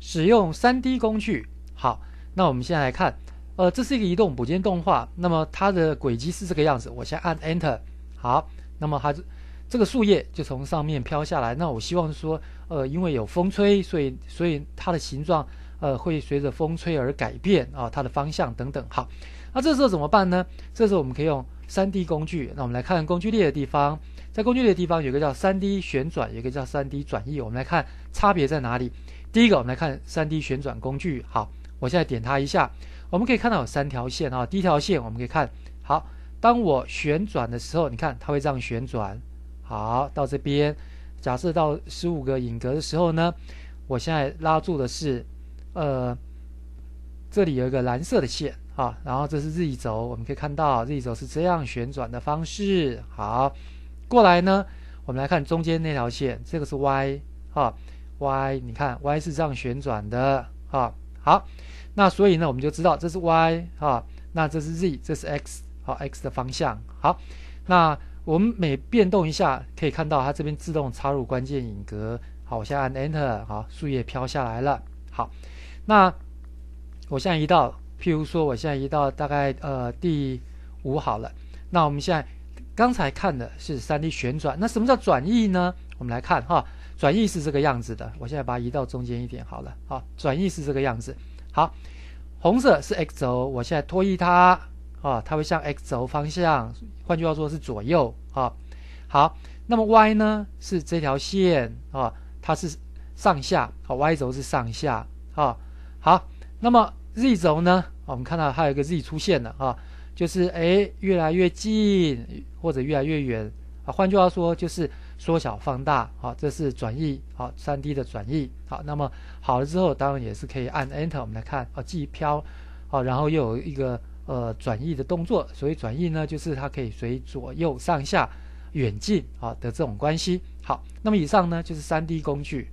使用 3D 工具。好，那我们现在来看，这是一个移动补间动画，那么它的轨迹是这个样子。我先按 Enter， 好，那么它这个树叶就从上面飘下来。那我希望说，因为有风吹，所以它的形状会随着风吹而改变啊，它的方向等等。好，那这时候怎么办呢？这时候我们可以用 3D 工具。那我们来看工具列的地方，在工具列的地方有一个叫 3D 旋转，有一个叫 3D 转移。我们来看差别在哪里。第一个，我们来看 3D 旋转工具。好，我现在点它一下，我们可以看到有3条线啊。第一条线我们可以看，好，当我旋转的时候，你看它会这样旋转。好，到这边，假设到15个影格的时候呢，我现在拉住的是，这里有一个蓝色的线啊，然后这是日轴，我们可以看到日轴是这样旋转的方式。好，过来呢，我们来看中间那条线，这个是 Y 啊 ，Y， 你看 Y 是这样旋转的啊。好，那所以呢，我们就知道这是 Y 啊，那这是 Z， 这是 X， 好 ，X 的方向。好，那我们每变动一下，可以看到它这边自动插入关键影格。好，我现在按 Enter， 好，树叶飘下来了。好，那我现在移到，譬如说我现在移到大概第5好了。那我们现在刚才看的是 3D 旋转，那什么叫转移呢？我们来看哈，转移是这个样子的。我现在把它移到中间一点好了。好，转移是这个样子。好，红色是 X 轴，我现在拖移它啊，它会向 X 轴方向，换句话说是左右啊。好，那么 Y 呢是这条线啊，它是上下，好 ，Y 轴是上下啊。好，那么 Z 轴呢，我们看到它有一个 Z 出现了啊，就是越来越近或者越来越远啊。换句话说就是缩小放大啊，这是转移啊 ，3D 的转移。好，那么好了之后，当然也是可以按 Enter， 我们来看啊，既飘啊，然后又有一个转移的动作。所谓转移呢，就是它可以随左右上下远近啊的这种关系。好，那么以上呢就是 3D 工具。